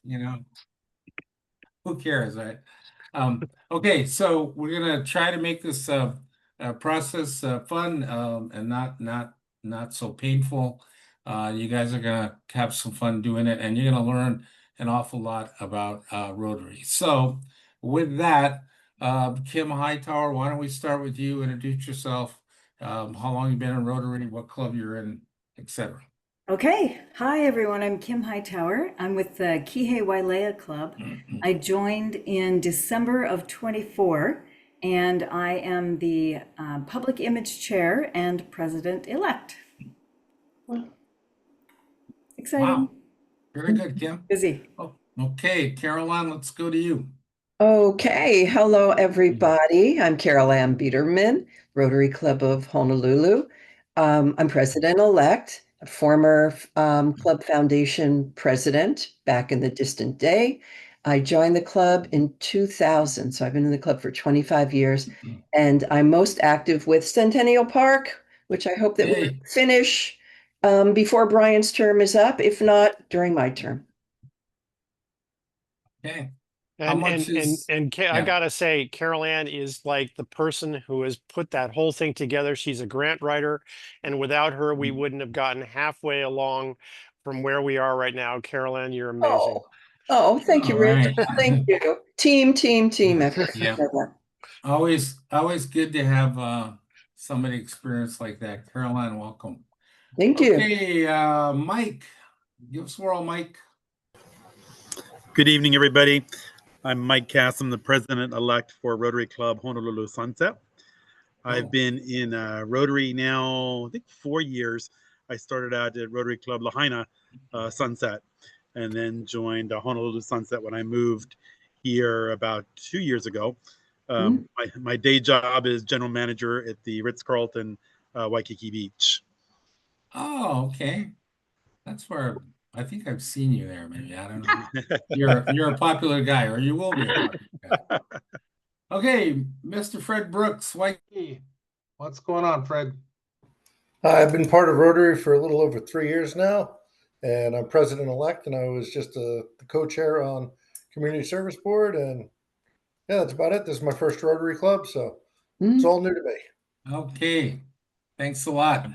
you know, who cares, right? Okay, so we're gonna try to make this process fun and not so painful. You guys are gonna have some fun doing it, and you're gonna learn an awful lot about Rotary. So, with that, Kim Hightower, why don't we start with you? Introduce yourself. How long you been in Rotary? What club you're in, etc. Okay. Hi, everyone. I'm Kim Hightower. I'm with the Kihei Wailea Club. I joined in December of 24, and I am the Public Image Chair and President-elect. Exciting. Wow, very good, Kim. Busy. Oh, okay, Caroline, let's go to you. Okay, hello everybody. I'm Carol Ann Biederman, Rotary Club of Honolulu. I'm president-elect, a former Club Foundation president back in the distant day. I joined the club in 2000, so I've been in the club for 25 years, and I'm most active with Centennial Park, which I hope that we'll Hey. finish before Brian's term is up, if not during my term. Okay. I gotta say, Carol Ann is like the person who has put that whole thing together. She's a grant writer, and without her, we wouldn't have gotten halfway along from where we are right now. Carol Ann, you're amazing. Thank you, All Rich. right. Thank you. Team effort. Yeah. Always good to have somebody experienced like that. Caroline, welcome. Thank you. Okay, Mike, give us a whirl, Mike. Good evening, everybody. I'm Mike Kassem, the president-elect for Rotary Club Honolulu Sunset. I've been in Rotary now, I think 4 years. I started out at Rotary Club Lahaina Sunset, and then joined Honolulu Sunset when I moved here about 2 years ago. My day job is general manager at the Ritz-Carlton Waikiki Beach. Oh, okay. That's where I think I've seen you there, maybe. I don't know. You're a popular guy, or you will be a popular guy. Okay, Mr. Fred Brooks, Waikiki. What's going on, Fred? I've been part of Rotary for a little over 3 years now, and I'm president-elect, and I was just the co-chair on Community Service Board, and yeah, that's about it. This is my first Rotary Club, so it's all new to me. Okay, thanks a lot.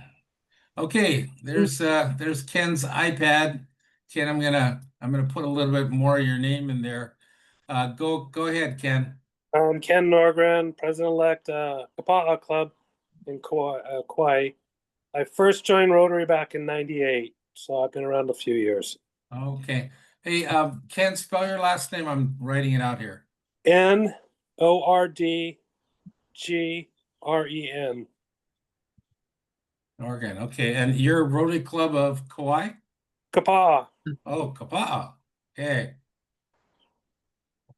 Okay, there's Ken's iPad. Ken, I'm gonna put a little bit more of your name in there. Go ahead, Ken. I'm Ken Norgren, president-elect, Kapa'a Club in Kauai. I first joined Rotary back in '98, so I've been around a few years. Okay. Hey, Ken, spell your last name. I'm writing it out here. Nordgren. Oregon. Okay, and you're Rotary Club of Kauai? Kapa'a. Oh, Kapa'a. Okay.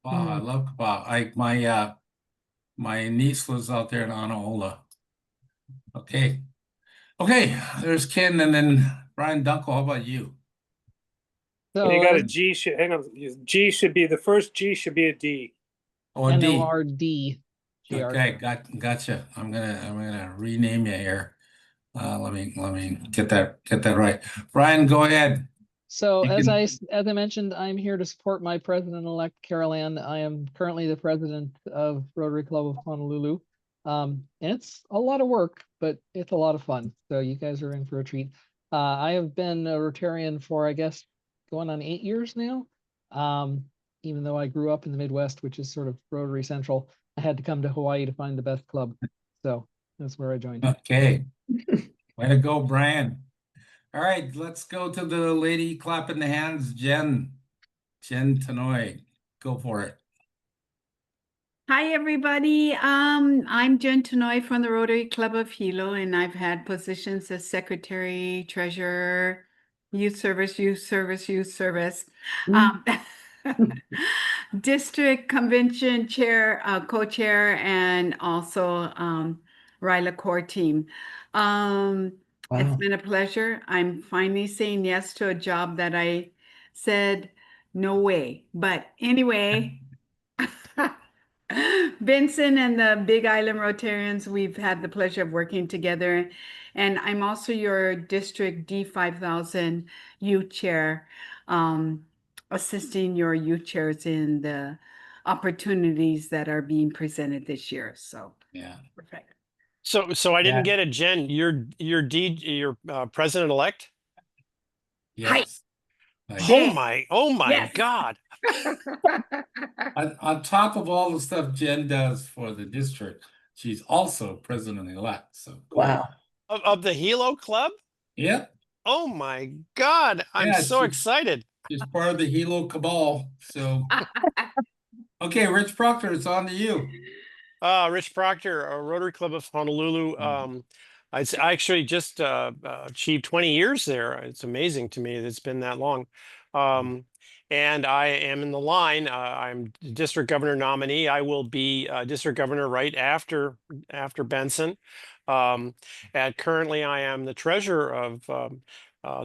Kapa'a. I love Kapa'a. My niece lives out there in Anaola. Okay. Okay, there's Ken, and then Brian Dunkel. How about you? So you got a G. Hang on. G should be the first G should be a D. Oh, a D. NORD. Okay, gotcha. I'm gonna rename you here. Let me get that right. Brian, go ahead. So as I mentioned, I'm here to support my president-elect, Carol Ann. I am currently the president of Rotary Club of Honolulu. And it's a lot of work, but it's a lot of fun. So you guys are in for a treat. I have been a Rotarian for, I guess, going on 8 years now. Even though I grew up in the Midwest, which is sort of Rotary Central, I had to come to Hawaii to find the best club. So that's where I joined. Okay. Way to go, Brian. All right, let's go to the lady clapping the hands, Jen Tanoy. Go for it. Hi, everybody. I'm Jen Tanoy from the Rotary Club of Hilo, and I've had positions as secretary, treasurer, youth service, district convention chair, co-chair, and also RILA core team. It's been a pleasure. I'm finally saying yes to a job that I said no way. But anyway, Vincent and the Big Island Rotarians, we've had the pleasure of working together. And I'm also your district D5000 youth chair. assisting your youth chairs in the opportunities that are being presented this year. So Yeah. perfect. So I didn't Yeah. get it, Jen. You're president-elect? Yes. Nice. Oh my Yes. God. On top of all the stuff Jen does for the district, she's also president-elect. So cool. Wow. Of the Hilo Club? Yep. Oh my God. I'm Yeah, so she's- excited. She's part of the Hilo cabal. So okay, Rich Proctor, it's on to you. Rich Proctor, Rotary Club of Honolulu. I actually just achieved 20 years there. It's amazing to me that it's been that long. And I am in the line. I'm district governor nominee. I will be district governor right after Benson. Currently, I am the treasurer of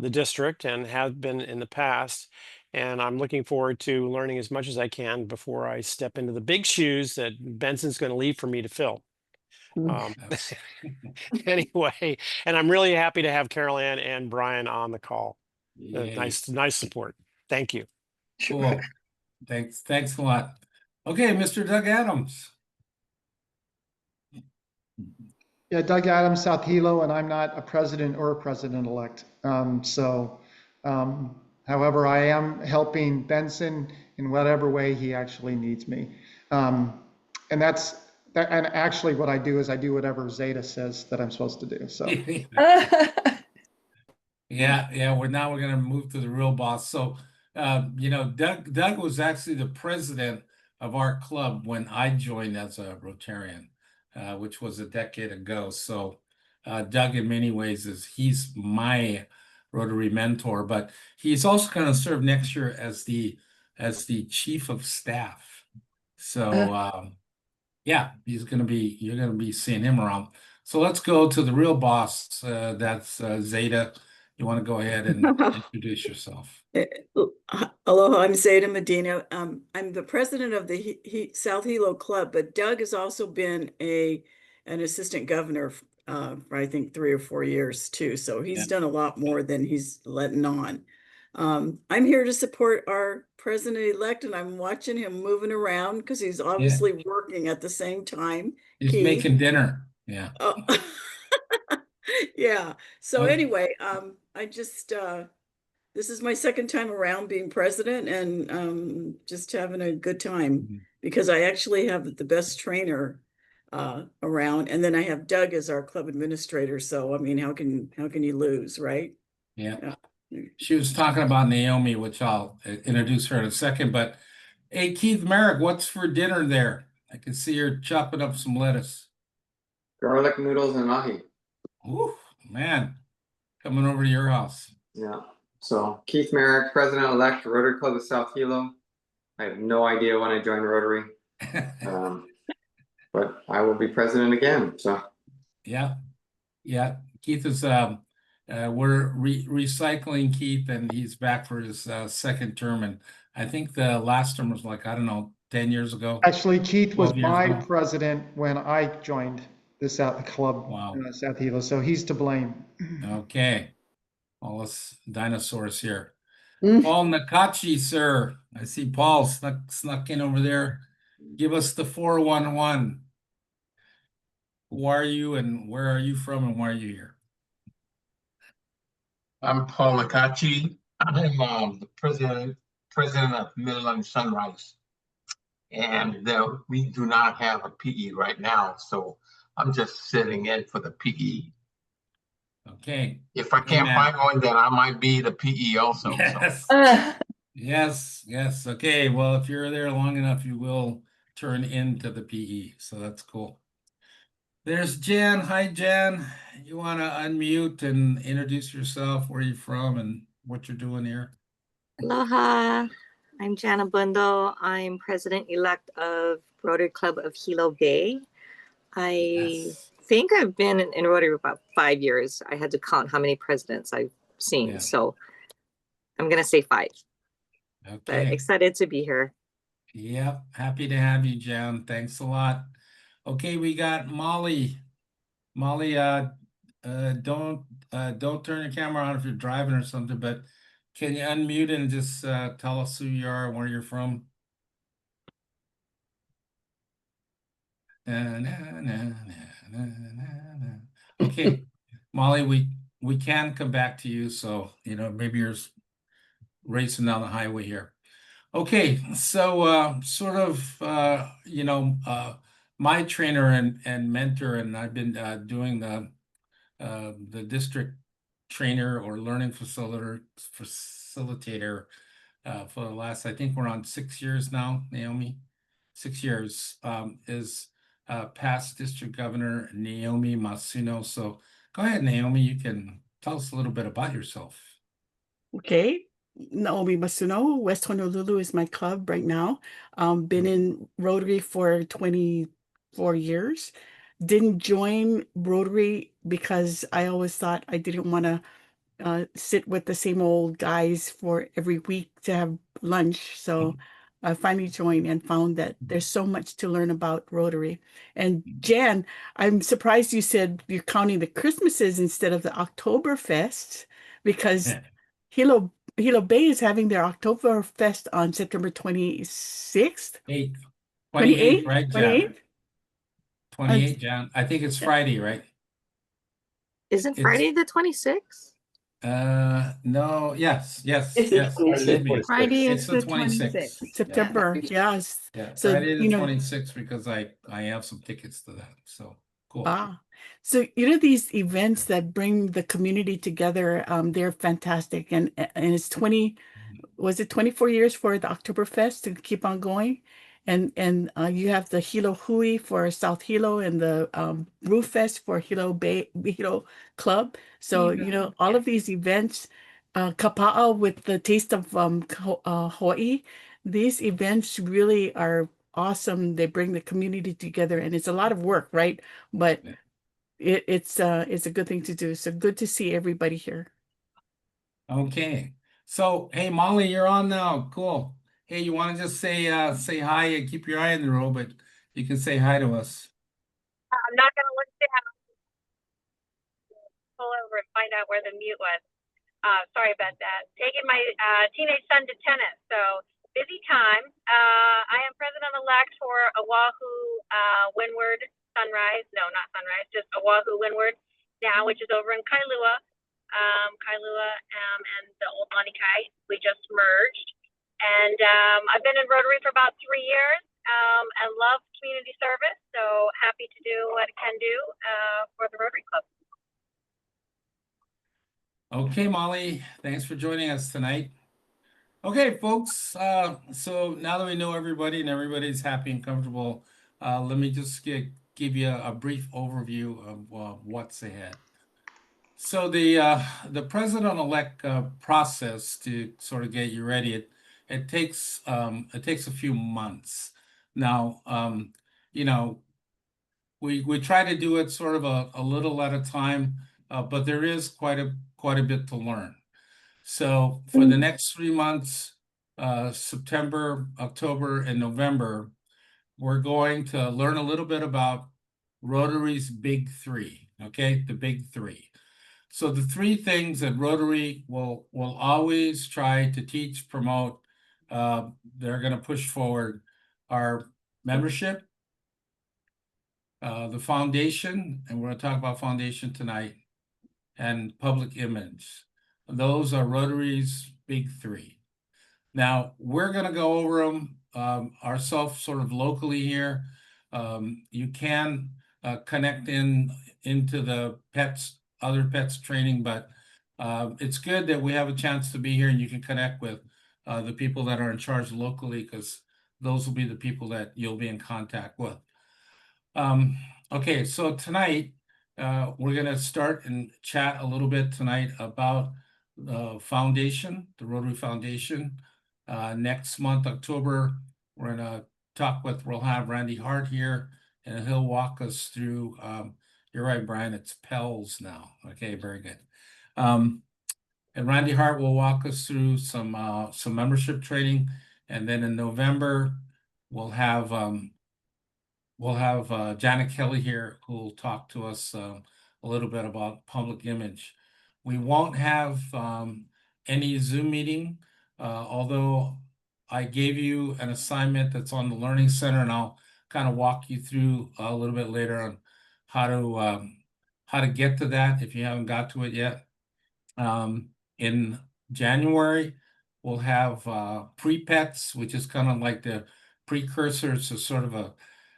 the district and have been in the past. And I'm looking forward to learning as much as I can before I step into the big shoes that Benson's going to leave for me to fill. Anyway, and I'm really happy to have Carol Ann and Brian on the call. Yay. Nice support. Thank you. Cool. Thanks a lot. Okay, Mr. Doug Adams. Yeah, Doug Adams, South Hilo, and I'm not a president or a president-elect. However, I am helping Benson in whatever way he actually needs me. And actually what I do is I do whatever Zeta says that I'm supposed to do. So Yeah. We're gonna move to the real boss. So Doug was actually the president of our club when I joined as a Rotarian, which was a decade ago. So Doug in many ways he's my Rotary mentor, but he's also going to serve next year as the chief of staff. So yeah, you're going to be seeing him around. So let's go to the real boss. That's Zeta. You want to go ahead and introduce yourself? Aloha, I'm Zeta Medina. I'm the president of the South Hilo Club, but Doug has also been an assistant governor for I think 3 or 4 years too. So he's done a lot more than he's letting on. I'm here to support our president-elect, and I'm watching him moving around because he's obviously working at the same time. He's making dinner. Yeah. Oh. Yeah. So anyway, I just this is my second time around being president, and just having a good time because I actually have the best trainer around, and then I have Doug as our club administrator. So I mean, how can you lose, right? Yeah. She was talking about Naomi, which I'll introduce her in a second. But hey, Keith Merrick, what's for dinner there? I can see you're chopping up some lettuce. Garlic noodles and ahi. Ooh, man, coming over to your house. Yeah. So Keith Merrick, president-elect, Rotary Club of South Hilo. I have no idea when I joined Rotary, but I will be president again. So yeah. Keith is we're recycling Keith, and he's back for his second term, and I think the last term was like, I don't know, 10 years ago. actually, Keith was 12 years my ago. president when I joined the club. Wow. South Hilo, so he's to blame. Okay. All us dinosaurs here. Paul Nakachi, sir. I see Paul snuck in over there. Give us the 411. Who are you and where are you from and why are you here? I'm Paul Nakachi. I'm the president of Midland Sunrise. And we do not have a PE right now, so I'm just sitting in for the PE. Okay. If I can't find one, then I might be the PE also. Yes. So. Yes. Okay. Well, if you're there long enough, you will turn into the PE. So that's cool. There's Jan. Hi, Jan. You want to unmute and introduce yourself, where you're from and what you're doing here? Aloha. I'm Jana Bundle. I'm president-elect of Rotary Club of Hilo Bay. I think I've been in Rotary about 5 years. I had to count how many presidents I've seen. So I'm going to say 5. Okay. But excited to be here. Yep. Happy to have you, Jan. Thanks a lot. Okay, we got Molly. Molly, don't turn your camera on if you're driving or something, but Can you unmute and just tell us who you are and where you're from? Na, na, na, na, na, na. Okay, Molly, we can come back to you, so maybe you're racing down the highway here. Okay, so sort of my trainer and mentor, and I've been doing the district trainer or learning facilitator for the last, I think we're on 6 years now, Naomi. 6 years is past District Governor Naomi Masuno. So go ahead, Naomi, you can tell us a little bit about yourself. Okay. Naomi Masuno, West Honolulu is my club right now. Been in Rotary for 24 years. Didn't join Rotary because I always thought I didn't want to sit with the same old guys for every week to have lunch. So I finally joined and found that there's so much to learn about Rotary. And Jan, I'm surprised you said you're counting the Christmases instead of the Oktoberfest, because Hilo Bay is having their Oktoberfest on September 26th. 28th, right, Jan? 28th? 28th, Jan. I think it's Friday, right? Isn't Friday the 26th? No, yes. Friday It's is the the 26th. September, yes. Yeah, So, Friday the you know, 26th, because I have some tickets to that. So cool. So these events that bring the community together, they're fantastic. And it's 24 years for the Oktoberfest to keep on going. And you have the Hilo Hui for South Hilo and the Roof Fest for Hilo Bay Hilo Club. So, all of these events, Kapa'a with the Taste of Hawaii, these events really are awesome. They bring the community together, and it's a lot of work, right? But it's a good thing to do. So good to see everybody here. Okay. So, hey, Molly, you're on now. Cool. Hey, you want to just say hi and keep your eye on the road, but you can say hi to us. I'm not going to look down. Pull over and find out where the mute was. Sorry about that. Taking my teenage son to tennis. So busy time. I am president-elect for Oahu Windward Sunrise. No, not Sunrise, just Oahu Windward now, which is over in Kailua. And the old Lanikai. We just merged. And I've been in Rotary for about 3 years and love community service. So happy to do what I can do for the Rotary Club. Okay, Molly, thanks for joining us tonight. Okay, folks, so now that we know everybody and everybody's happy and comfortable, let me just give you a brief overview of what's ahead. So the president-elect process to sort of get you ready, it takes a few months. Now, we try to do it sort of a little at a time, but there is quite a bit to learn. So for the next 3 months, September, October, and November, we're going to learn a little bit about Rotary's Big Three. Okay, the Big Three. So the three things that Rotary will always try to teach, promote, they're going to push forward are membership, the foundation, and we're going to talk about foundation tonight, and public image. Those are Rotary's Big Three. Now, we're going to go over them ourselves sort of locally here. You can connect into the other pets training, but it's good that we have a chance to be here and you can connect with the people that are in charge locally, because those will be the people that you'll be in contact with. Okay, so tonight we're going to start and chat a little bit tonight about the foundation, the Rotary Foundation. Next month, October, we're going to we'll have Randy Hart here, and he'll walk us through you're right, Brian, it's Pels now. Okay, very good. And Randy Hart will walk us through some membership training, and then in November we'll have Janet Kelly here, who will talk to us a little bit about public image. We won't have any Zoom meeting, although I gave you an assignment that's on the Learning Center, and I'll kind of walk you through a little bit later on how to get to that if you haven't got to it yet. In January, we'll have pre-pets, which is kind of like the precursor to sort of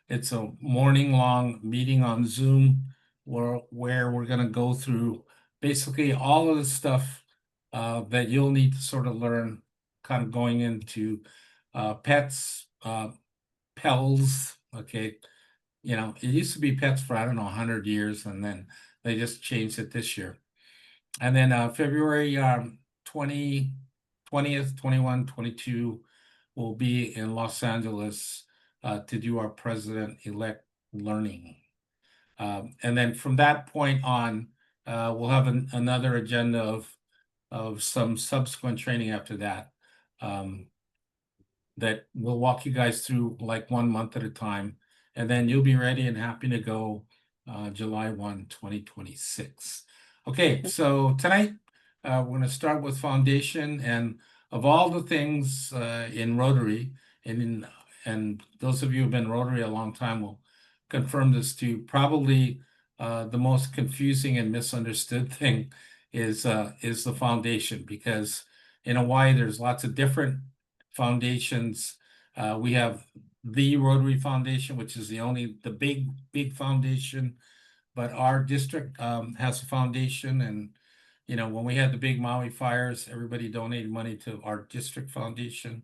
it's a morning long meeting on Zoom where we're going to go through basically all of the stuff that you'll need to sort of learn kind of going into pets, PELS, okay. You know, it used to be pets for, I don't know, 100 years, and then they just changed it this year. And then February 20th, 21, 22, we'll be in Los Angeles to do our president-elect learning. And then from that point on, we'll have another agenda of some subsequent training after that, that we'll walk you guys through like 1 month at a time. And then you'll be ready and happy to go July 1, 2026. Okay, so tonight we're going to start with foundation, and of all the things in Rotary, and those of you who've been Rotary a long time will confirm this too, probably the most confusing and misunderstood thing is the foundation, because in Hawaii there's lots of different foundations. We have the Rotary Foundation, which is the big foundation, but our district has a foundation, and you know, when we had the big Maui fires, everybody donated money to our district foundation.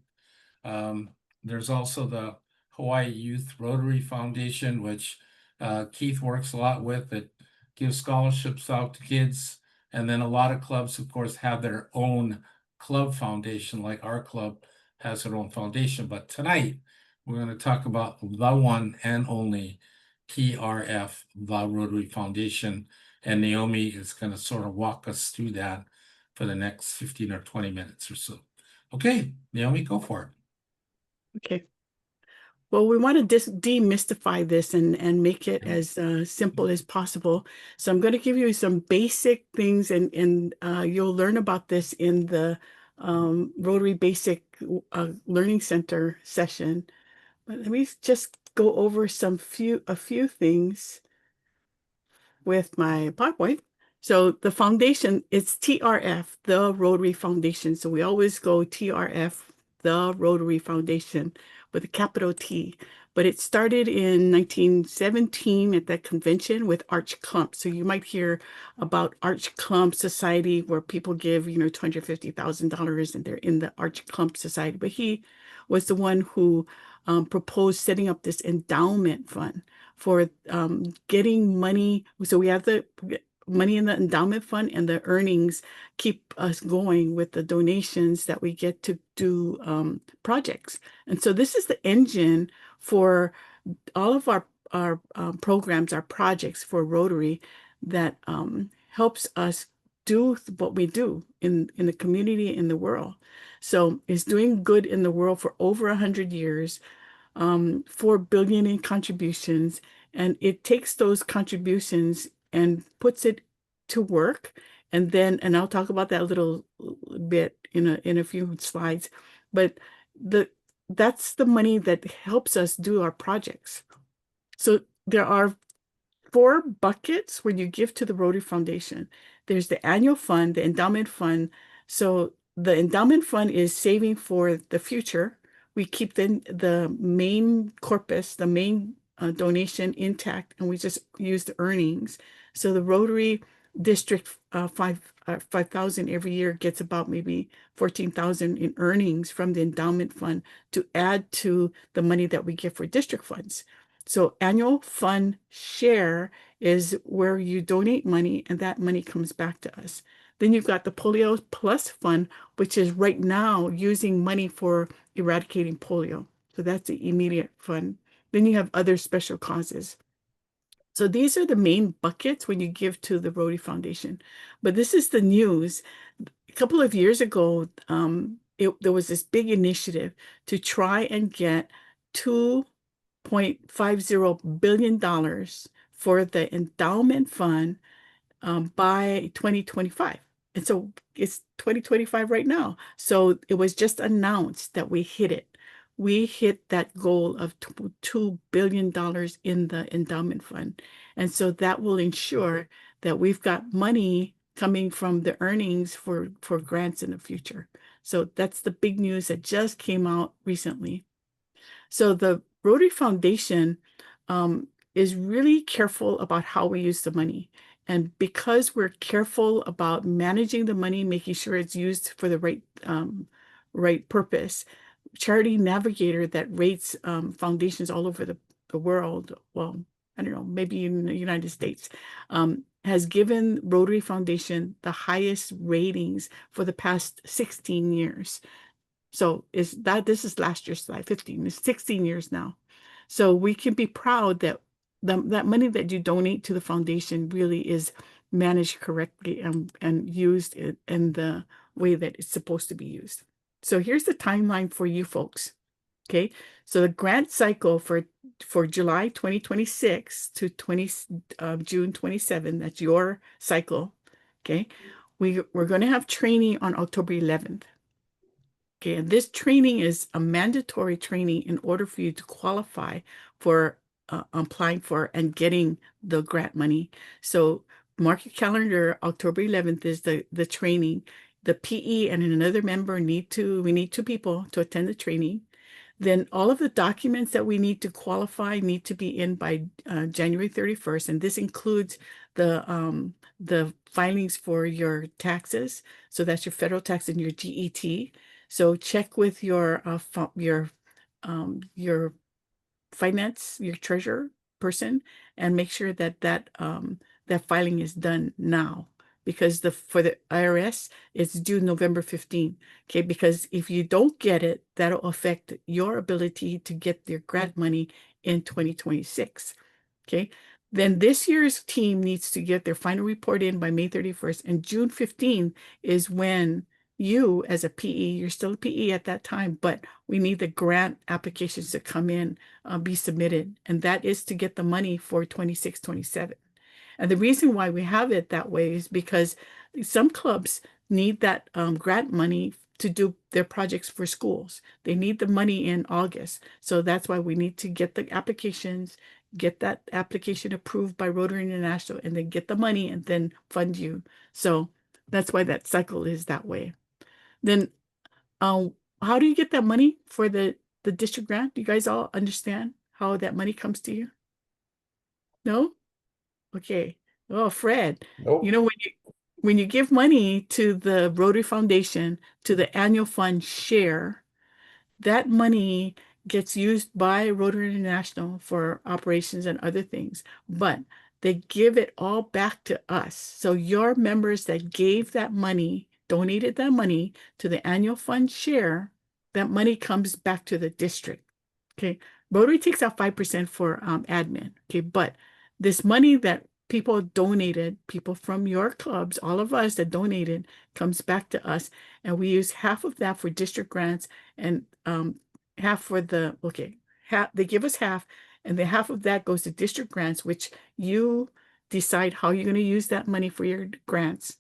There's also the Hawaii Youth Rotary Foundation, which Keith works a lot with, that gives scholarships out to kids. And then a lot of clubs, of course, have their own club foundation, like our club has their own foundation. But tonight, we're going to talk about the one and only TRF, the Rotary Foundation. And Naomi is going to sort of walk us through that for the next 15 or 20 minutes or so. Okay, Naomi, go for it. Okay. Well, we want to demystify this and make it as simple as possible. So I'm going to give you some basic things, and you'll learn about this in the Rotary Basic Learning Center session. But let me just go over a few things with my PowerPoint. So the foundation is TRF, the Rotary Foundation. So we always go TRF, the Rotary Foundation, with a capital T. But it started in 1917 at that convention with Arch Clump. So you might hear about Arch Clump Society, where people give, $250,000 and they're in the Arch Clump Society. But he was the one who proposed setting up this endowment fund for getting money. So we have the money in the endowment fund, and the earnings keep us going with the donations that we get to do projects. And so this is the engine for all of our programs, our projects for Rotary, that helps us do what we do in the community, in the world. So it's doing good in the world for over 100 years, 4 billion in contributions, and it takes those contributions and puts it to work. And I'll talk about that a little bit in a few slides, but that's the money that helps us do our projects. So there are 4 buckets when you give to the Rotary Foundation. There's the annual fund, the endowment fund. So the endowment fund is saving for the future. We keep the main corpus, the main donation intact, and we just use the earnings. So the Rotary District 5,000 every year gets about maybe 14,000 in earnings from the endowment fund to add to the money that we get for district funds. So annual fund share is where you donate money and that money comes back to us. Then you've got the Polio Plus Fund, which is right now using money for eradicating polio. So that's the immediate fund. Then you have other special causes. So these are the main buckets when you give to the Rotary Foundation. But this is the news. A couple of years ago, there was this big initiative to try and get $2.50 billion for the endowment fund by 2025. And so it's 2025 right now. So it was just announced that we hit it. We hit that goal of $2 billion in the endowment fund. And so that will ensure that we've got money coming from the earnings for grants in the future. So that's the big news that just came out recently. So the Rotary Foundation is really careful about how we use the money. And because we're careful about managing the money, making sure it's used for the right purpose, Charity Navigator that rates foundations all over the world, well, I don't know, maybe in the United States, has given Rotary Foundation the highest ratings for the past 16 years. So this is last year's slide, 15, it's 16 years now. So we can be proud that that money that you donate to the foundation really is managed correctly and used in the way that it's supposed to be used. So here's the timeline for you folks. Okay, so the grant cycle for July 2026 to June 27, that's your cycle. Okay, we're going to have training on October 11th. Okay, and this training is a mandatory training in order for you to qualify for applying for and getting the grant money. So mark your calendar, October 11th is the training. The PE and another member we need 2 people to attend the training. Then all of the documents that we need to qualify need to be in by January 31st. And this includes the filings for your taxes. So that's your federal tax and your GET. So check with your finance, your treasurer person, and make sure that that filing is done now, because for the IRS, it's due November 15. Okay, because if you don't get it, that'll affect your ability to get your grant money in 2026. Okay, then this year's team needs to get their final report in by May 31st, and June 15 is when you, as a PE, you're still a PE at that time, but we need the grant applications to come in, be submitted, and that is to get the money for 26, 27. And the reason why we have it that way is because some clubs need that grant money to do their projects for schools. They need the money in August. So that's why we need to get the applications, get that application approved by Rotary International, and then get the money and then fund you. So that's why that cycle is that way. Then how do you get that money for the district grant? Do you guys all understand how that money comes to you? No? Okay. Oh, Fred, Nope. you know, when you give money to the Rotary Foundation, to the annual fund share, that money gets used by Rotary International for operations and other things, but they give it all back to us. So your members that gave that money, donated that money to the annual fund share, that money comes back to the district. Okay. Rotary takes out 5% for admin. Okay. But this money that people donated, people from your clubs, all of us that donated, comes back to us. And we use half of that for district grants and half for they give us half, and the half of that goes to district grants, which you decide how you're going to use that money for your grants,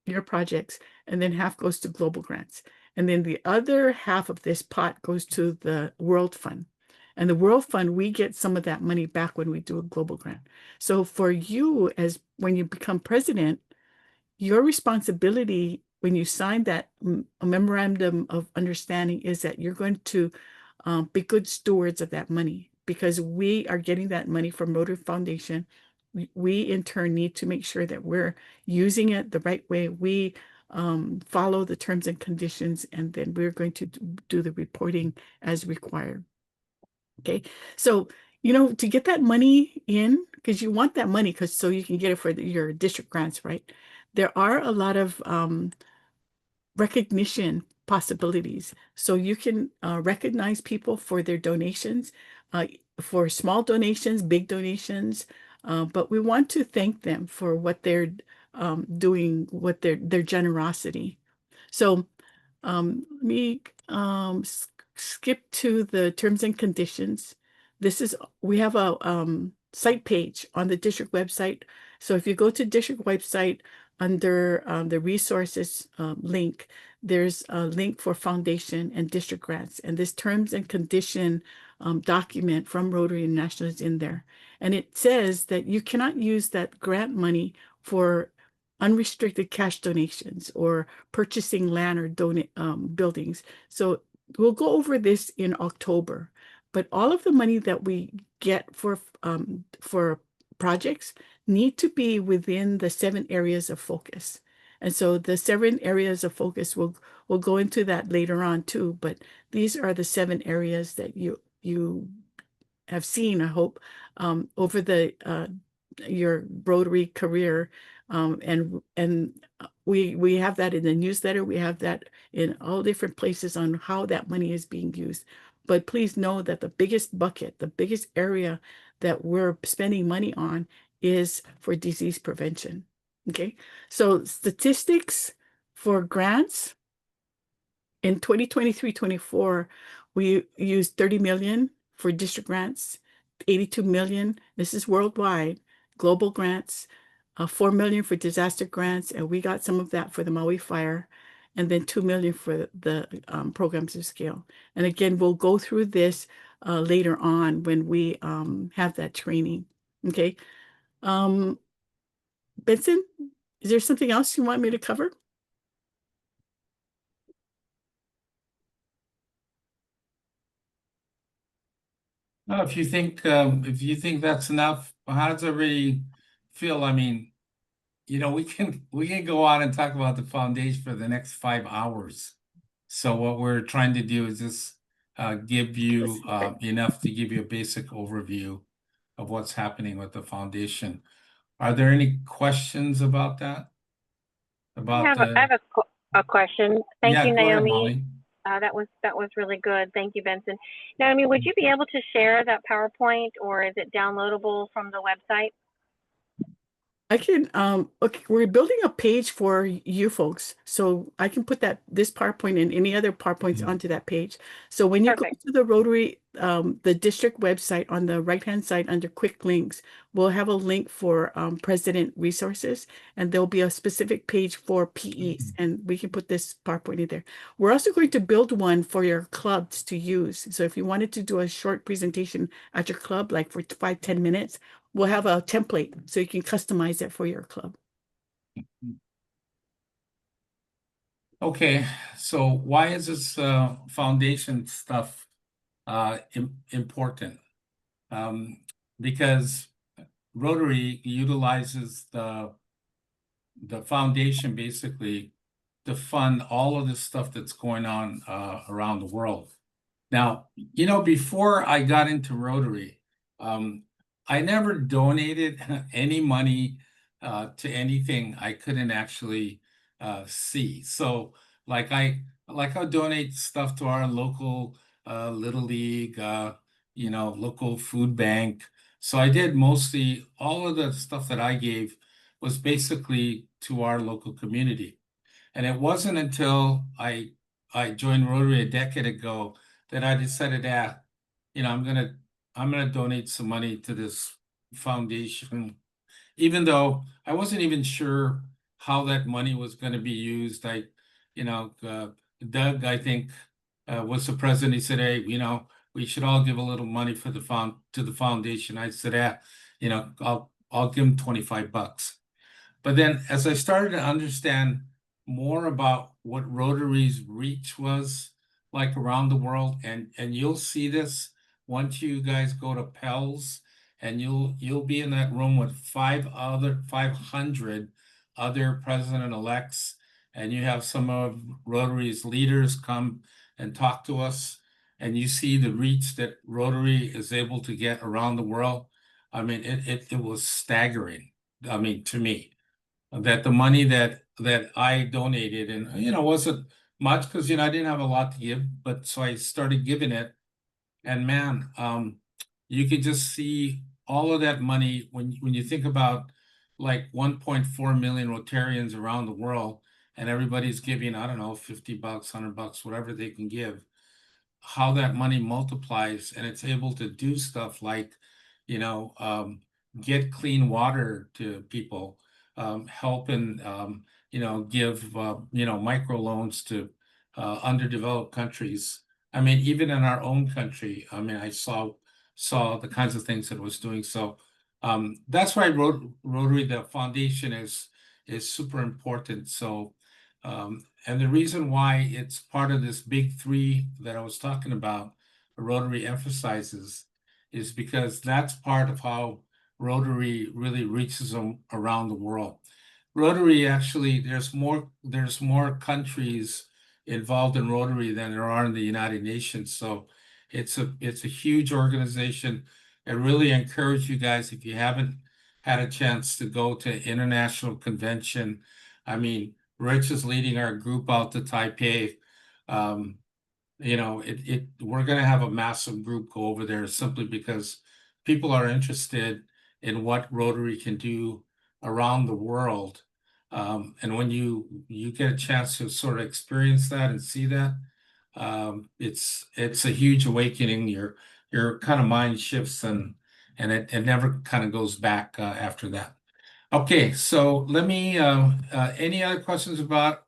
your projects, and then half goes to global grants. And then the other half of this pot goes to the World Fund. And the World Fund, we get some of that money back when we do a global grant. So for you, as when you become president, your responsibility when you sign that a memorandum of understanding is that you're going to be good stewards of that money, because we are getting that money from Rotary Foundation. We in turn need to make sure that we're using it the right way. We follow the terms and conditions, and then we're going to do the reporting as required. Okay, so to get that money in, because you want that money so you can get it for your district grants, right? There are a lot of recognition possibilities. So you can recognize people for their donations, for small donations, big donations, but we want to thank them for what they're doing, what their generosity. So let me skip to the terms and conditions. We have a site page on the district website. So if you go to district website, under the resources link, there's a link for foundation and district grants. And this terms and condition document from Rotary International is in there. And it says that you cannot use that grant money for unrestricted cash donations or purchasing land or buildings. So we'll go over this in October. But all of the money that we get for projects need to be within the 7 areas of focus. And so the 7 areas of focus, we'll go into that later on too, but these are the 7 areas that you have seen, I hope, over your Rotary career. And we have that in the newsletter. We have that in all different places on how that money is being used. But please know that the biggest bucket, the biggest area that we're spending money on is for disease prevention. Okay, so statistics for grants in 2023-24, we used 30 million for district grants, 82 million. This is worldwide, global grants, 4 million for disaster grants, and we got some of that for the Maui fire, and then 2 million for the programs of scale. And again, we'll go through this later on when we have that training. Okay. Benson, is there something else you want me to cover? No, if you think that's enough, how does everybody feel? I mean, you know, we can go on and talk about the foundation for the next 5 hours. So what we're trying to do is just give you enough to give you a basic overview of what's happening with the foundation. Are there any questions about that? I have a question. Thank you, go ahead, Naomi. Molly. That was really good. Thank you, Benson. Naomi, would you be able to share that PowerPoint, or is it downloadable from the website? I can, okay, we're building a page for you folks, so I can put this PowerPoint and any other PowerPoints onto that page. So when you go to the Rotary, the district website, on the right-hand side under quick links, we'll have a link for president resources, and there'll be a specific page for PEs, and we can put this PowerPoint in there. We're also going to build one for your clubs to use. So if you wanted to do a short presentation at your club, like for 5-10 minutes, we'll have a template so you can customize it for your club. Okay, so why is this foundation stuff important? Because Rotary utilizes the foundation basically to fund all of this stuff that's going on around the world. Now, you know, before I got into Rotary, I never donated any money to anything I couldn't actually see. So like I'll donate stuff to our local Little League, you know, local food bank. So I did mostly all of the stuff that I gave was basically to our local community. And it wasn't until I joined Rotary a decade ago that I decided that, you know, I'm gonna donate some money to this foundation, even though I wasn't even sure how that money was going to be used. Doug, I think, was the president. He said, "Hey, you know, we should all give a little money for the foundation." I said, you know, I'll give him $25. But then, as I started to understand more about what Rotary's reach was like around the world, and you'll see this once you guys go to Pels, and you'll be in that room with 500 other president-elects, and you have some of Rotary's leaders come and talk to us, and you see the reach that Rotary is able to get around the world. I mean, it was staggering. I mean, to me, that the money that I donated, and you know, wasn't much because you know I didn't have a lot to give, but so I started giving it. And man, you could just see all of that money when you think about like 1.4 million Rotarians around the world, and everybody's giving, I don't know, $50, $100, whatever they can give, how that money multiplies, and it's able to do stuff like, you know, get clean water to people, help and give microloans to underdeveloped countries. I mean, even in our own country, I mean, I saw the kinds of things that it was doing. So that's why Rotary, the foundation, is super important. So and the reason why it's part of this big three that I was talking about, Rotary emphasizes, is because that's part of how Rotary really reaches them around the world. Rotary, actually, there's more countries involved in Rotary than there are in the United Nations. So it's a huge organization. I really encourage you guys, if you haven't had a chance to go to international convention. I mean, Rich is leading our group out to Taipei. We're going to have a massive group go over there simply because people are interested in what Rotary can do around the world. And when you get a chance to sort of experience that and see that, it's a huge awakening. Your kind of mind shifts and it never kind of goes back after that. Okay, so let me any other questions about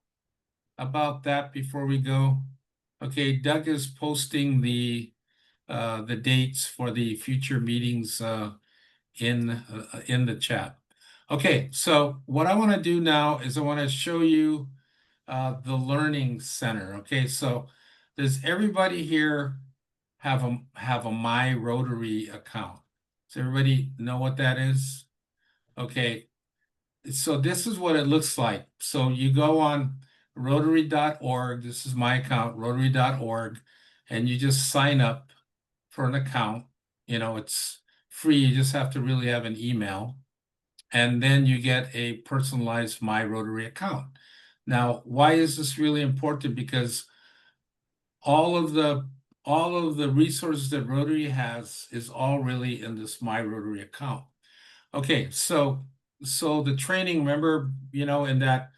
that before we go? Okay, Doug is posting the dates for the future meetings in the chat. Okay, so what I want to do now is I want to show you the Learning Center. Okay, so does everybody here have a My Rotary account? Does everybody know what that is? Okay, so this is what it looks like. So you go on Rotary.org. This is my account, Rotary.org, and you just sign up for an account. It's free. You just have to really have an email. And then you get a personalized My Rotary account. Now, why is this really important? Because all of the resources that Rotary has is all really in this My Rotary account. Okay, so the training, remember, in that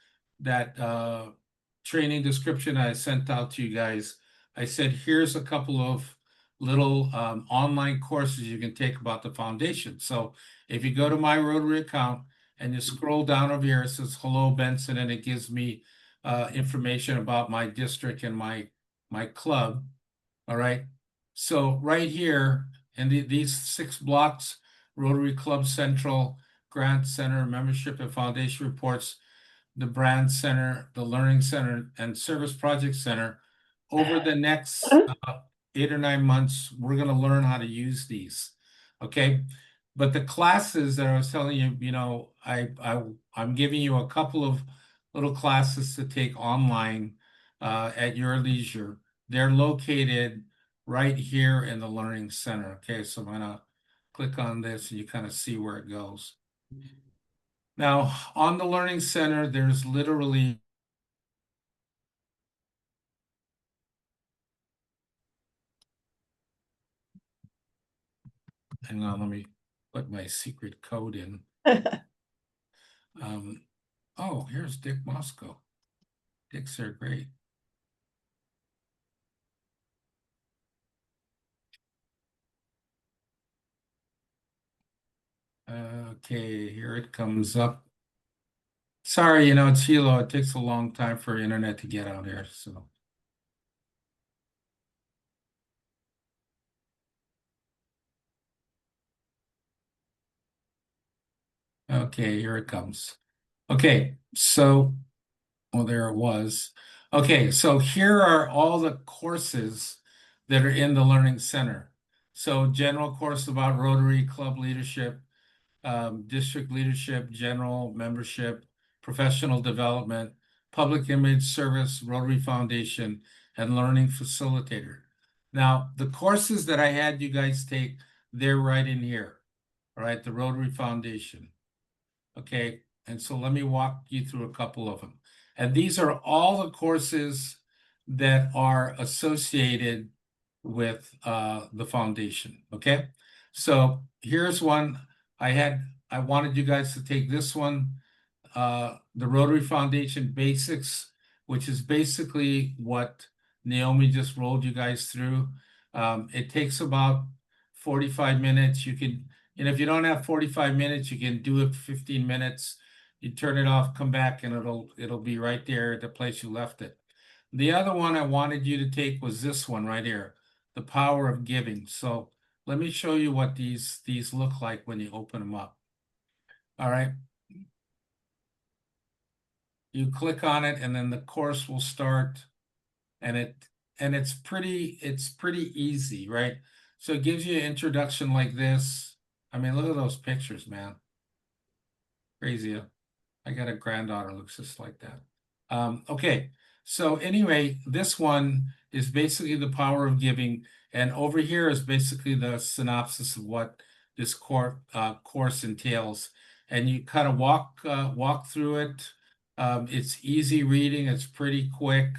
training description I sent out to you guys, I said, here's a couple of little online courses you can take about the foundation. So if you go to My Rotary account and you scroll down over here, it says, hello, Benson, and it gives me information about my district and my club. All right. So right here in these 6 blocks, Rotary Club Central, Grant Center, Membership and Foundation Reports, the Brand Center, the Learning Center, and Service Project Center. Over the next 8 or 9 months, we're going to learn how to use these. Okay. But the classes that I was telling you, I'm giving you a couple of little classes to take online at your leisure. They're located right here in the Learning Center. Okay, so I'm going to click on this and you kind of see where it goes. Now, on the Learning Center, there's literally hang on, let me put my secret code in. Oh, here's Dick Moscow. Dick's are great. Okay, here it comes up. Sorry, it's Hilo. It takes a long time for internet to get out here, so. Okay, here it comes. Okay, so, well, there it was. Okay, so here are all the courses that are in the Learning Center. So general course about Rotary Club leadership, district leadership, general membership, professional development, public image, service, Rotary Foundation, and learning facilitator. Now, the courses that I had you guys take, they're right in here. All right, the Rotary Foundation. Okay, and so let me walk you through a couple of them. And these are all the courses that are associated with the foundation. Okay, so here's one. I wanted you guys to take this one, the Rotary Foundation Basics, which is basically what Naomi just rolled you guys through. It takes about 45 minutes. You can, and if you don't have 45 minutes, you can do it 15 minutes. You turn it off, come back, and it'll be right there at the place you left it. The other one I wanted you to take was this one right here, The Power of Giving. So let me show you what these look like when you open them up. All right. You click on it, and then the course will start, and it's pretty easy, right? So it gives you an introduction like this. I mean, look at those pictures, man. Crazy. I got a granddaughter looks just like that. Okay, so anyway, this one is basically The Power of Giving, and over here is basically the synopsis of what this course entails. And you kind of walk through it. It's easy reading. It's pretty quick.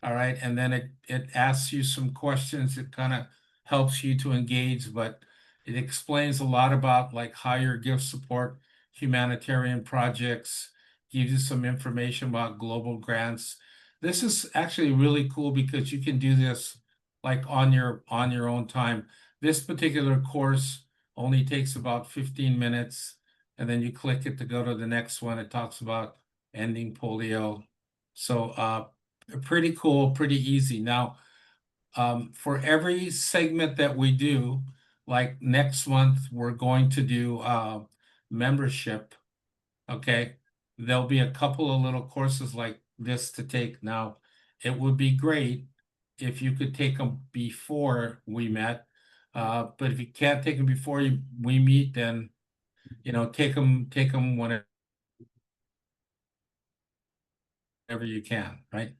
All right, and then it asks you some questions. It kind of helps you to engage, but it explains a lot about like how your gifts support humanitarian projects, gives you some information about global grants. This is actually really cool because you can do this like on your own time. This particular course only takes about 15 minutes, and then you click it to go to the next one. It talks about ending polio. So pretty cool, pretty easy. Now, for every segment that we do, like next month, we're going to do membership. Okay, there'll be a couple of little courses like this to take. Now, it would be great if you could take them before we met. But if you can't take them before we meet, then take them whenever you can, right?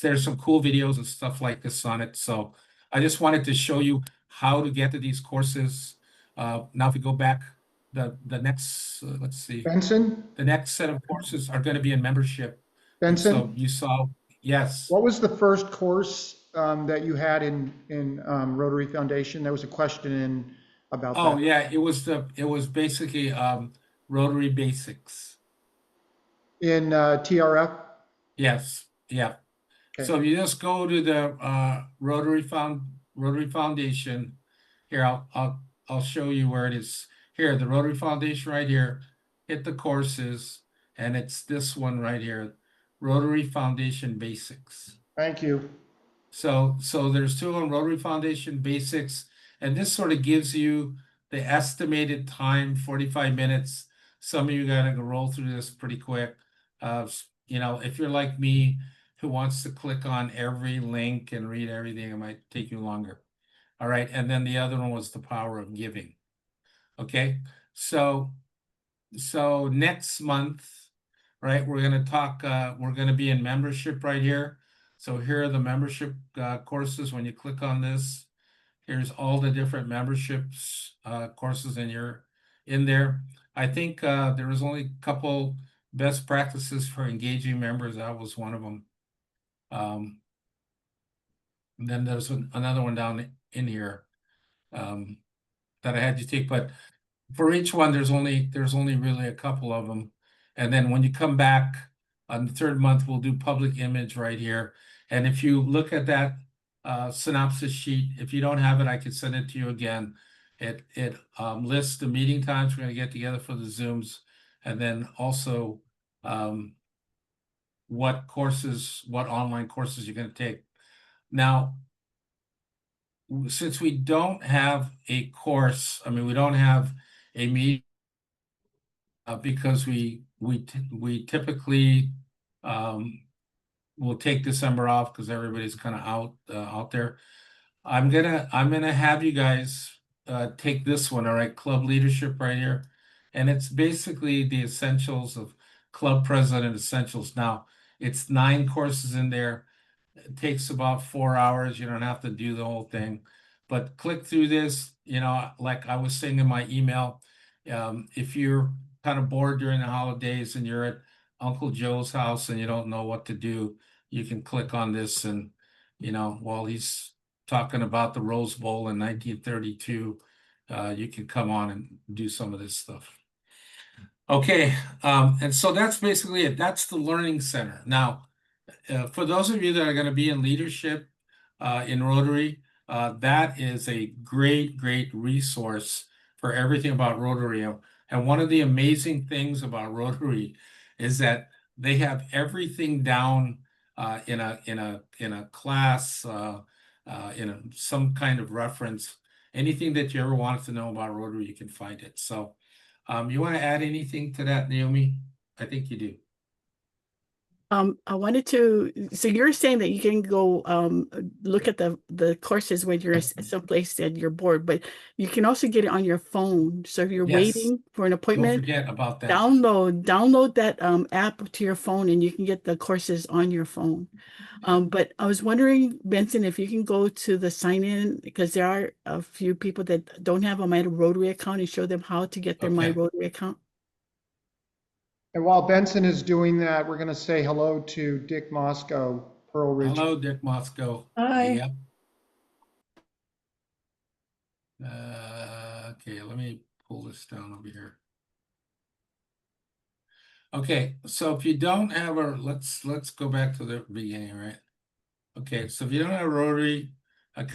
There's some cool videos and stuff like this on it. So I just wanted to show you how to get to these courses. Now, if we go back, the next, let's see. Benson? The next set of courses are going to be in membership. Benson? So you saw, yes. What was the first course that you had in Rotary Foundation? There was a question about that. Oh yeah, it was basically Rotary Basics. In TRF? Yes, yeah. Okay. So if you just go to the Rotary Foundation, here I'll show you where it is. Here, the Rotary Foundation right here, hit the courses, and it's this one right here, Rotary Foundation Basics. Thank you. So there's two on Rotary Foundation Basics, and this sort of gives you the estimated time, 45 minutes. Some of you gotta roll through this pretty quick. If you're like me, who wants to click on every link and read everything, it might take you longer. All right, and then the other one was The Power of Giving. Okay, so next month, right, we're gonna talk, we're gonna be in membership right here. So here are the membership courses. When you click on this, here's all the different memberships courses in there. I think there was only a couple best practices for engaging members. That was one of them. And then there's another one down in here that I had you take, but for each one, there's only really a couple of them. And then when you come back on the third month, we'll do public image right here. And if you look at that synopsis sheet, if you don't have it, I can send it to you again. It lists the meeting times we're going to get together for the Zooms, and then also what online courses you're going to take. Now, since we don't have a course, I mean, we don't have a meeting because we typically will take December off because everybody's kind of out there. I'm gonna have you guys take this one, all right, Club Leadership right here, and it's basically the essentials of Club President Essentials. Now, it's 9 courses in there. It takes about 4 hours. You don't have to do the whole thing, but click through this. Like I was saying in my email, if you're kind of bored during the holidays and you're at Uncle Joe's house and you don't know what to do, you can click on this, and while he's talking about the Rose Bowl in 1932, you can come on and do some of this stuff. Okay, and so that's basically it. That's the Learning Center. Now, for those of you that are going to be in leadership in Rotary, that is a great resource for everything about Rotary. And one of the amazing things about Rotary is that they have everything down in a class, some kind of reference. Anything that you ever wanted to know about Rotary, you can find it. So you want to add anything to that, Naomi? I think you do. I wanted to, so you're saying that you can go look at the courses when you're someplace and you're bored, but you can also get it on your phone. So if you're waiting for an Don't appointment, forget about that. download that app to your phone and you can get the courses on your phone. But I was wondering, Benson, if you can go to the sign in, because there are a few people that don't have a My Rotary account, and show them how to get their My Rotary account. And while Benson is doing that, we're going to say hello to Dick Moscow, Pearl Ridge. Hello, Dick Moscow. Hi. Yep. Okay, let me pull this down over here. Okay, so if you don't have a, let's go back to the beginning, right? Okay, so if you don't have a Rotary account,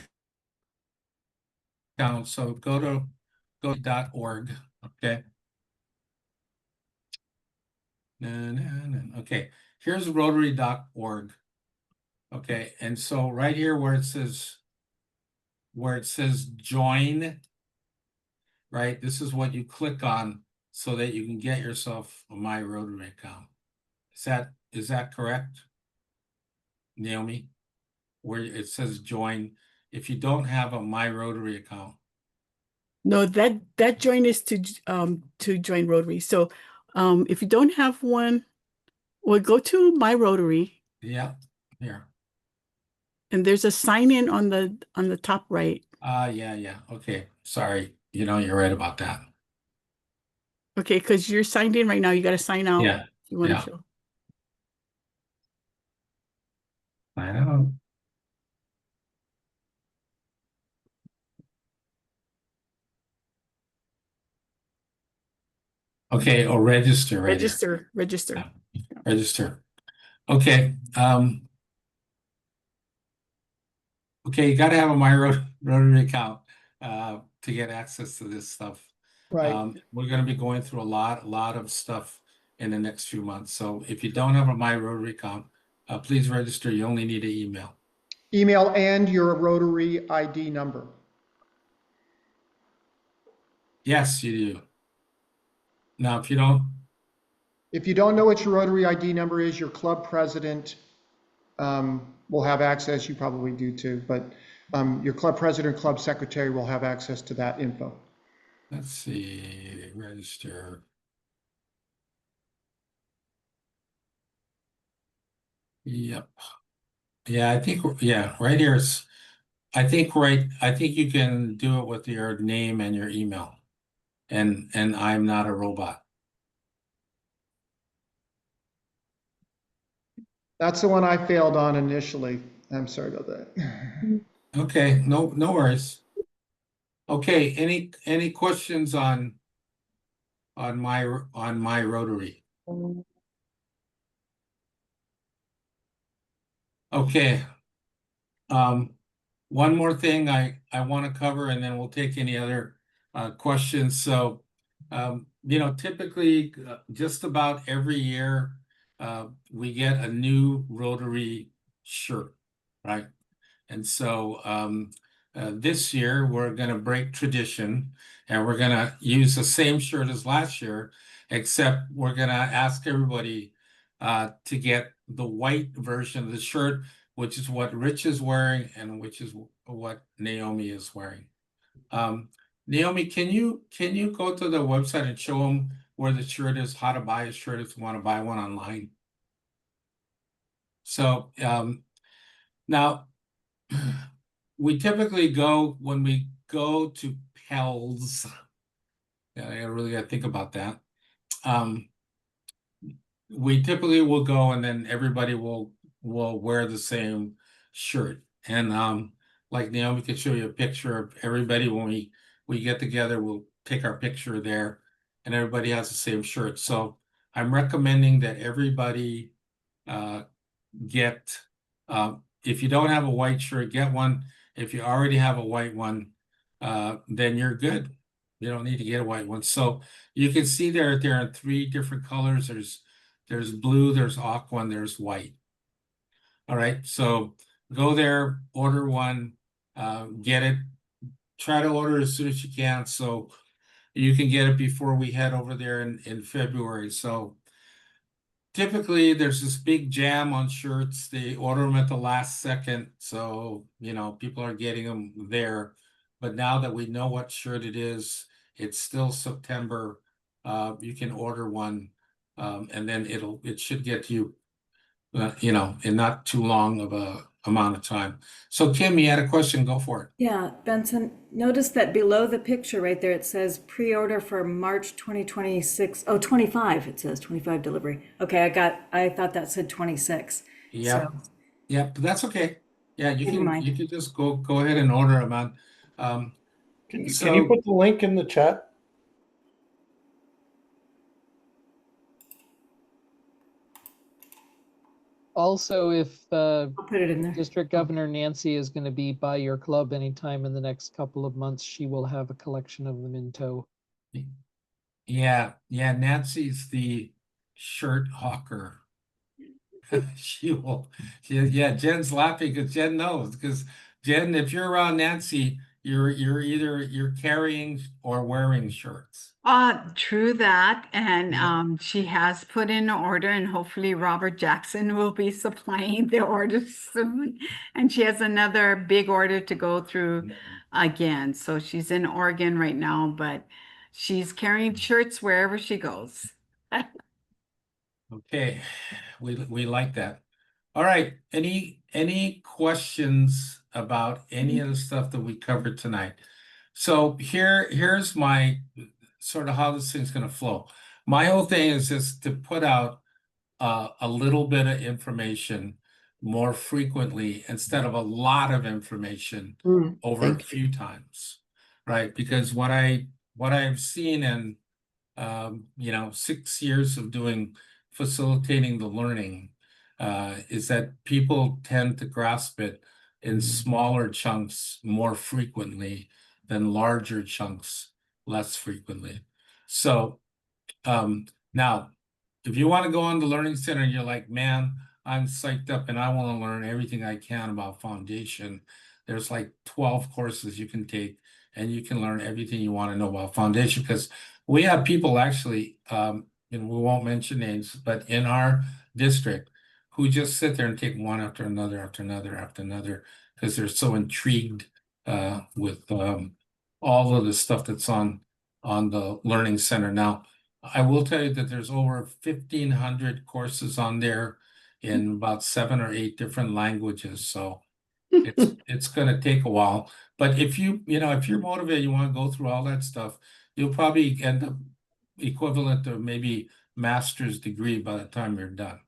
so go to .org, okay? Okay, here's rotary.org. Okay, and so right here where it says join, right? This is what you click on so that you can get yourself a My Rotary account. Is that correct, Naomi? Where it says join, if you don't have a My Rotary account. No, that join is to join Rotary. So if you don't have one, well, go to My Rotary. Yeah, here. And there's a sign in on the top right. Yeah. Okay, sorry. You're right about that. Okay, because you're signed in right now. You got to sign out. Yeah. If you want to show. I know. Okay, or register right here. Register. Register. Okay. Okay, you got to have a My Rotary account to get access to this stuff. Right. We're going to be going through a lot of stuff in the next few months. So if you don't have a My Rotary account, please register. You only need an email. Email and your Rotary ID number. Yes, you do. Now, if you don't know what your Rotary ID number is, your club president will have access. You probably do too, but your club president, club secretary will have access to that info. Let's see, register. Yep. Yeah, I think, right here it's, I think you can do it with your name and your email. And I'm not a robot. That's the one I failed on initially. I'm sorry about that. Okay, no worries. Okay, any questions on my Rotary? Okay. One more thing I want to cover, and then we'll take any other questions. So, typically just about every year we get a new Rotary shirt, right? And so this year we're going to break tradition and we're going to use the same shirt as last year, except we're going to ask everybody to get the white version of the shirt, which is what Rich is wearing and which is what Naomi is wearing. Naomi, can you go to the website and show them where the shirt is, how to buy a shirt if you want to buy one online? So now we typically go, when we go to Pels, I really got to think about that. We typically will go and then everybody will wear the same shirt. And like Naomi could show you a picture of everybody when we get together, we'll take our picture there and everybody has the same shirt. So I'm recommending that everybody get, if you don't have a white shirt, get one. If you already have a white one, then you're good. You don't need to get a white one. So you can see there are 3 different colors. There's blue, there's aqua, and there's white. All right, so go there, order one, get it. Try to order as soon as you can, so you can get it before we head over there in February. So typically there's this big jam on shirts. They order them at the last second, so people are getting them there. But now that we know what shirt it is, it's still September. You can order one, and then it should get to you, in not too long of a amount of time. So Kim, you had a question, go for it. Yeah, Benson, notice that below the picture right there, it says pre-order for March 2026. Oh, 25, it says 25 delivery. Okay, I thought that said 26. Yeah. So, Yeah, but that's okay. Yeah, you Never mind. can just go ahead and order them on. Can So- you put the link in the chat? Also, if I'll put it in there. District Governor Nancy is going to be by your club anytime in the next couple of months, she will have a collection of them in tow. Yeah, Nancy's the shirt hawker. Jen's laughing because Jen knows, because Jen, if you're around Nancy, you're carrying or wearing shirts. True that. And she has put in an order, and hopefully Robert Jackson will be supplying the order soon. And she has another big order to go through again. So she's in Oregon right now, but she's carrying shirts wherever she goes. Okay, we like that. All right, any questions about any of the stuff that we covered tonight? So here's my sort of how this thing's going to flow. My whole thing is just to put out a little bit of information more frequently instead of a lot of information over a few times, right? Because what I've seen in 6 years of facilitating the learning is that people tend to grasp it in smaller chunks more frequently than larger chunks less frequently. So now, if you want to go on the Learning Center and you're like, man, I'm psyched up and I want to learn everything I can about foundation, there's like 12 courses you can take and you can learn everything you want to know about foundation, because we have people actually, and we won't mention names, but in our district who just sit there and take one after another, after another, after another, because they're so intrigued with all of the stuff that's on the Learning Center. Now, I will tell you that there's over 1,500 courses on there in about 7 or 8 different languages. So it's going to take a while. But if if you're motivated, you want to go through all that stuff, you'll probably end up equivalent to maybe master's degree by the time you're done.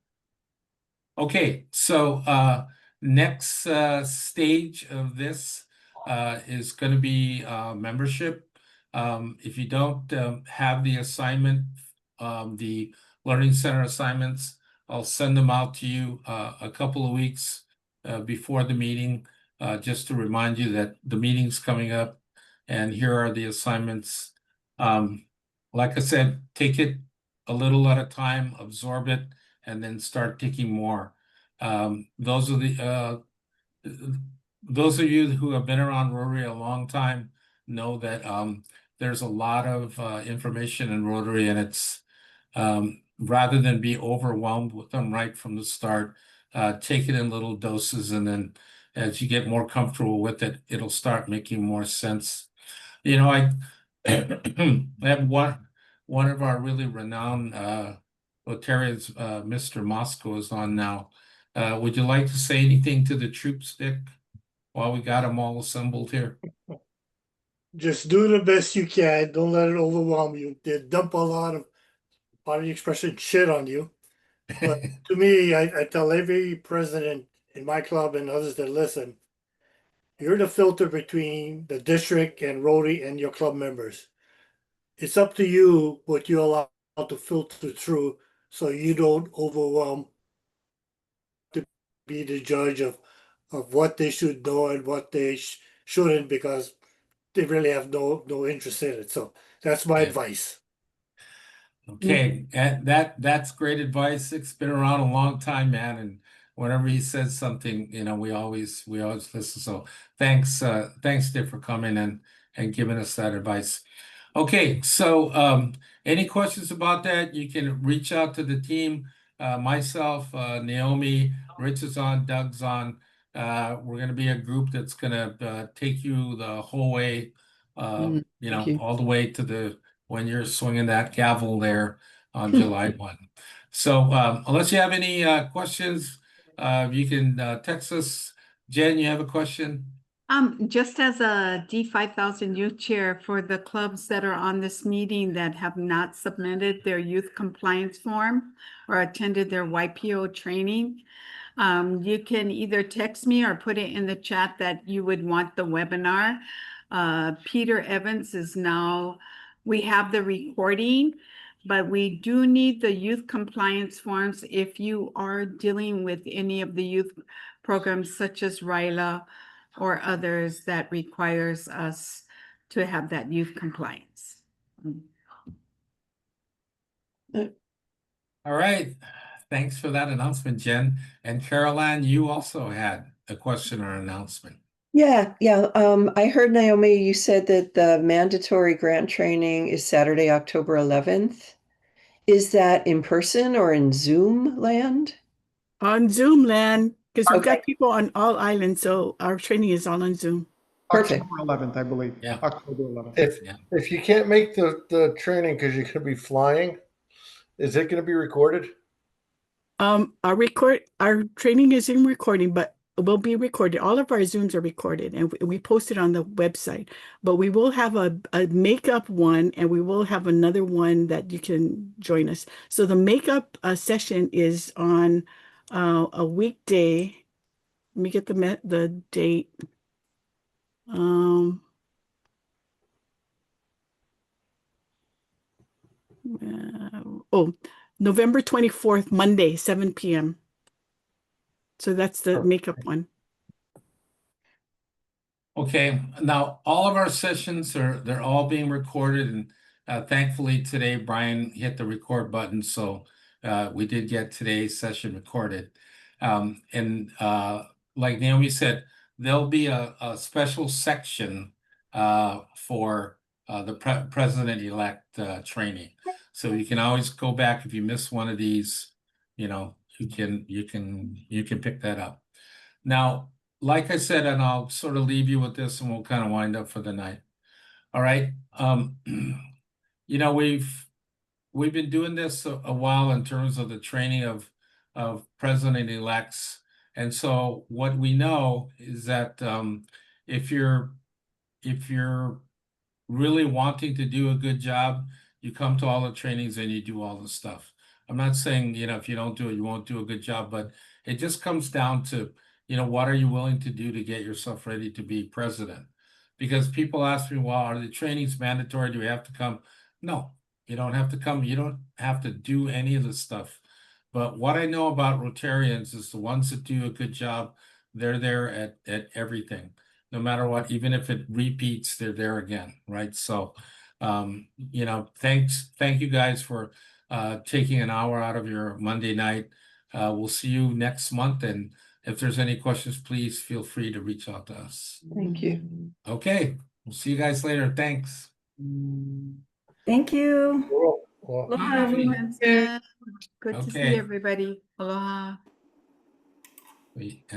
Okay, so next stage of this is going to be membership. If you don't have the assignment, the Learning Center assignments, I'll send them out to you a couple of weeks before the meeting, just to remind you that the meeting's coming up and here are the assignments. Like I said, take it a little at a time, absorb it, and then start taking more. Those of you who have been around Rotary a long time know that there's a lot of information in Rotary, and it's rather than be overwhelmed with them right from the start, take it in little doses, and then as you get more comfortable with it, it'll start making more sense. I have one of our really renowned Rotarians, Mr. Moscow, is on now. Would you like to say anything to the troops, Dick, while we got them all assembled here? Just do the best you can. Don't let it overwhelm you. They dump a lot of, pardon the expression, shit on you. But to me, I tell every president in my club and others that listen, you're the filter between the district and Rotary and your club members. It's up to you what you allow to filter through, so you don't overwhelm to be the judge of what they should know and what they shouldn't, because they really have no interest in it. So that's my advice. Okay, and that's great advice. It's been around a long time, man, and whenever he says something, we always listen. So thanks, Dick, for coming and giving us that advice. Okay, so any questions about that? You can reach out to the team, myself, Naomi, Rich is on, Doug's on. We're gonna be a group that's gonna take you the whole way, Thank you. all the way to when you're swinging that gavel there on July 1. So unless you have any questions, you can text us. Jen, you have a question? Just as a D5000 youth chair for the clubs that are on this meeting that have not submitted their youth compliance form or attended their YPO training, you can either text me or put it in the chat that you would want the webinar. Peter Evans is now, we have the recording, but we do need the youth compliance forms if you are dealing with any of the youth programs such as RILA or others that requires us to have that youth compliance. All right. Thanks for that announcement, Jen. And Caroline, you also had a question or announcement. Yeah. I heard, Naomi, you said that the mandatory grant training is Saturday, October 11th. Is that in person or in Zoom land? On Zoom land, because we've Okay. got people on all islands, so our training is all on Zoom. Perfect. October 11th, I believe. Yeah. October 11th. If you can't make the training because you're going to be flying, is it going to be recorded? Our training is in recording, but will be recorded. All of our Zooms are recorded and we post it on the website, but we will have a makeup one and we will have another one that you can join us. So the makeup session is on a weekday. Let me get the date. November 24th, Monday, 7 p.m. So that's the makeup one. Okay, now all of our sessions they're all being recorded, and thankfully today Brian hit the record button, so we did get today's session recorded. And like Naomi said, there'll be a special section for the president-elect training. So you can always go back if you miss one of these, you can pick that up. Now, like I said, and I'll sort of leave you with this and we'll kind of wind up for the night. All right. We've been doing this a while in terms of the training of president-elects. And so what we know is that if you're really wanting to do a good job, you come to all the trainings and you do all the stuff. I'm not saying, if you don't do it, you won't do a good job, but it just comes down to, what are you willing to do to get yourself ready to be president? Because people ask me, well, are the trainings mandatory? Do we have to come? No, you don't have to come. You don't have to do any of the stuff. But what I know about Rotarians is the ones that do a good job, they're there at everything. No matter what, even if it repeats, they're there again, right? So, thank you guys for taking an hour out of your Monday night. We'll see you next month, and if there's any questions, please feel free to reach out to us. Thank you. Okay, we'll see you guys later. Thanks. Thank you. Well, Aloha, everyone. Good to see Okay. everybody. Aloha. And